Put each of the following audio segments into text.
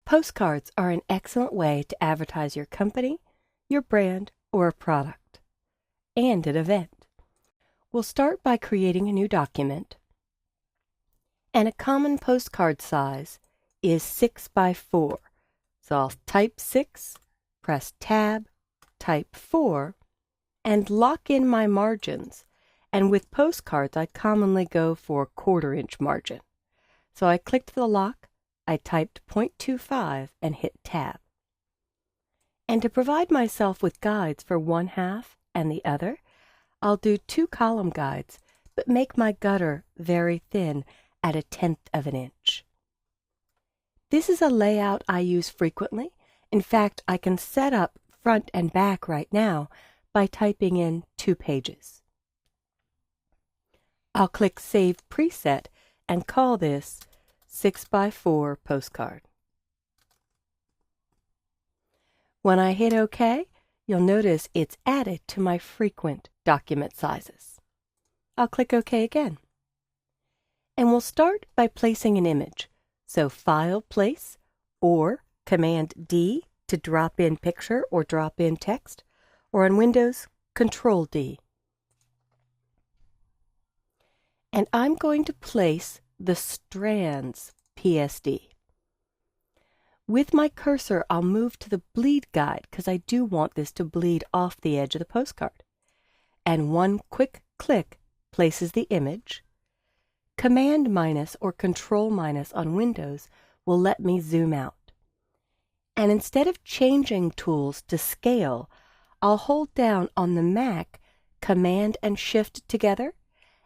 Postcards are an excellent way to advertise your company, your brand, or a product, and an event. We'll start by creating a new document, and a common postcard size is 6 by 4. So I'll type 6, press Tab, type 4, and lock in my margins. And with postcards, I commonly go for 1/4 inch margin. So I clicked the lock, I typed 0.25 and hit Tab. And to provide myself with guides for one half and the other, I'll do 2 column guides, but make my gutter very thin at 1/10 of an inch. This is a layout I use frequently. In fact, I can set up front and back right now by typing in 2 pages. I'll click Save Preset and call this 6 by 4 postcard. When I hit OK, you'll notice it's added to my frequent document sizes. I'll click OK again. And we'll start by placing an image. So File, Place, or Command D to drop in picture or drop in text, or on Windows, Control D. And I'm going to place the strands PSD. With my cursor, I'll move to the bleed guide because I do want this to bleed off the edge of the postcard. And one quick click places the image. Command minus or Control minus on Windows will let me zoom out. And instead of changing tools to scale, I'll hold down on the Mac Command and Shift together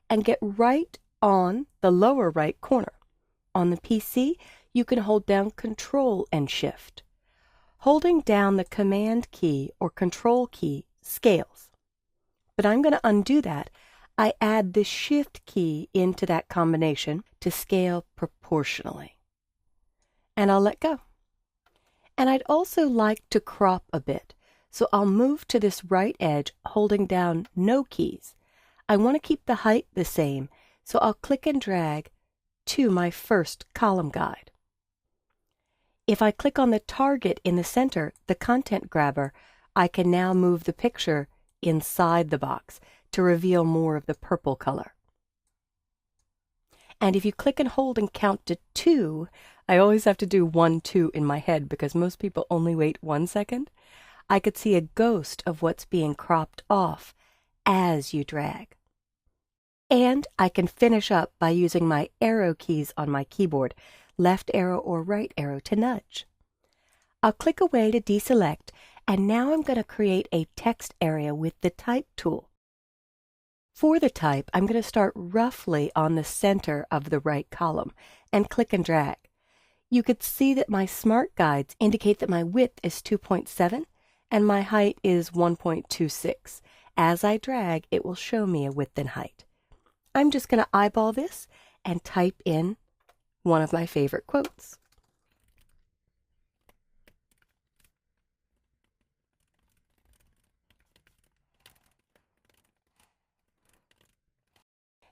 and get right on the lower right corner. On the PC, you can hold down Control and Shift. Holding down the Command key or Control key scales. But I'm going to undo that. I add the Shift key into that combination to scale proportionally. And I'll let go. And I'd also like to crop a bit, so I'll move to this right edge holding down no keys. I want to keep the height the same, so I'll click and drag to my first column guide. If I click on the target in the center, the content grabber, I can now move the picture inside the box to reveal more of the purple color. And if you click and hold and count to 2, I always have to do 1, 2 in my head because most people only wait 1 second. I could see a ghost of what's being cropped off as you drag. And I can finish up by using my arrow keys on my keyboard, left arrow or right arrow to nudge. I'll click away to deselect, and now I'm going to create a text area with the Type tool. For the type, I'm going to start roughly on the center of the right column and click and drag. You could see that my smart guides indicate that my width is 2.7 and my height is 1.26. As I drag, it will show me a width and height. I'm just going to eyeball this and type in one of my favorite quotes.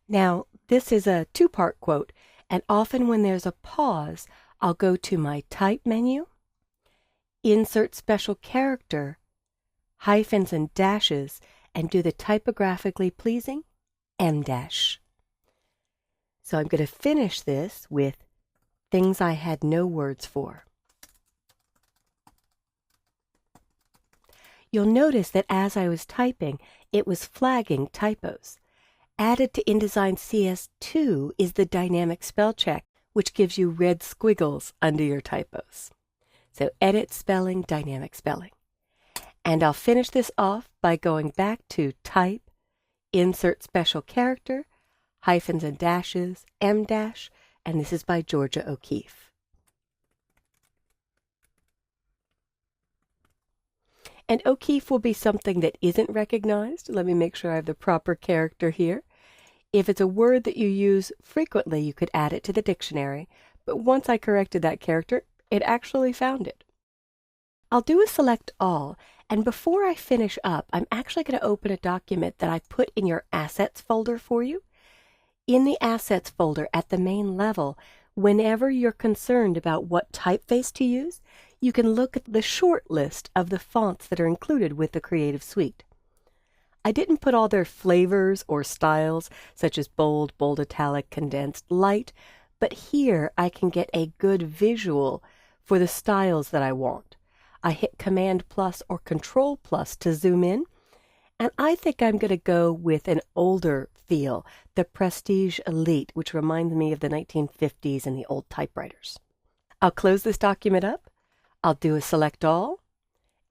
Now, this is a 2-part quote, and often when there's a pause, I'll go to my Type menu, Insert Special Character, hyphens and dashes, and do the typographically pleasing M dash. So I'm going to finish this with things I had no words for. You'll notice that as I was typing, it was flagging typos. Added to InDesign CS2 is the dynamic spell check, which gives you red squiggles under your typos. So edit spelling, dynamic spelling. And I'll finish this off by going back to Type, Insert Special Character, hyphens and dashes, M dash, and this is by Georgia O'Keeffe. And O'Keeffe will be something that isn't recognized. Let me make sure I have the proper character here. If it's a word that you use frequently, you could add it to the dictionary, but once I corrected that character, it actually found it. I'll do a select all, and before I finish up, I'm actually going to open a document that I put in your Assets folder for you. In the Assets folder at the main level, Whenever you're concerned about what typeface to use, you can look at the short list of the fonts that are included with the Creative Suite. I didn't put all their flavors or styles, such as bold, bold italic, condensed, light, but here I can get a good visual for the styles that I want. I hit Command plus or Control plus to zoom in, and I think I'm going to go with an older feel, the Prestige Elite, which reminds me of the 1950s and the old typewriters. I'll close this document up, I'll do a select all,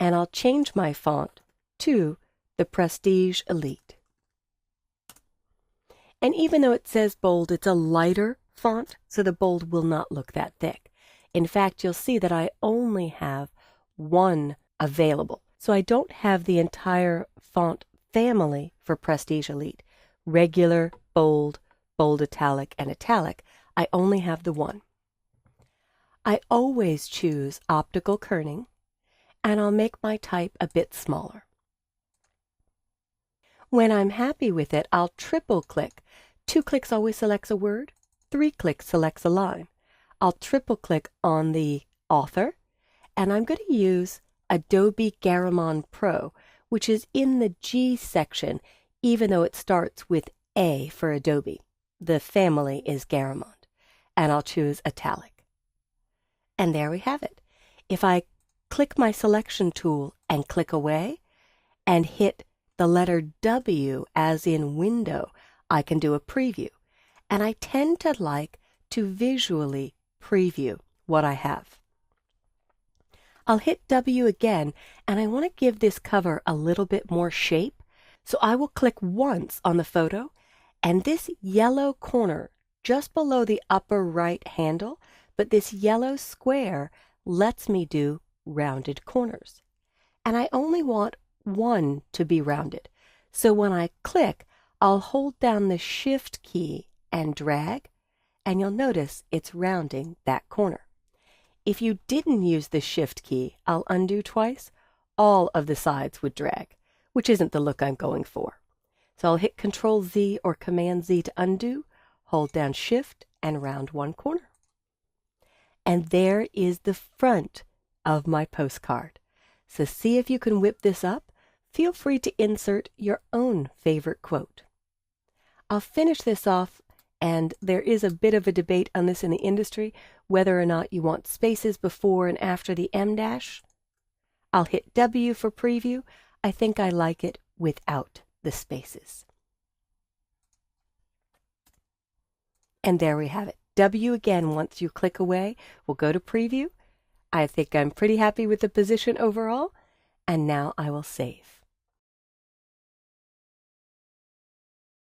and I'll change my font to the Prestige Elite. And even though it says bold, it's a lighter font, so the bold will not look that thick. In fact, you'll see that I only have one available. So I don't have the entire font family for Prestige Elite. Regular, bold, bold italic, and italic. I only have the one. I always choose optical kerning, and I'll make my type a bit smaller. When I'm happy with it, I'll triple click. 2 clicks always selects a word. 3 clicks selects a line. I'll triple click on the author, and I'm going to use Adobe Garamond Pro, which is in the G section, even though it starts with A for Adobe. The family is Garamond, and I'll choose italic. And there we have it. If I click my selection tool and click away and hit the letter W as in window, I can do a preview. And I tend to like to visually preview what I have. I'll hit W again, and I want to give this cover a little bit more shape. So I will click once on the photo, and this yellow corner just below the upper right handle, but this yellow square lets me do rounded corners. And I only want one to be rounded. So when I click, I'll hold down the Shift key and drag, and you'll notice it's rounding that corner. If you didn't use the Shift key, I'll undo twice, all of the sides would drag, which isn't the look I'm going for. So I'll hit Control Z or Command Z to undo, hold down Shift, and round one corner. And there is the front of my postcard. So see if you can whip this up. Feel free to insert your own favorite quote. I'll finish this off, and there is a bit of a debate on this in the industry, whether or not you want spaces before and after the M dash. I'll hit W for preview. I think I like it without the spaces. And there we have it. W again, once you click away, we'll go to preview. I think I'm pretty happy with the position overall, and now I will save.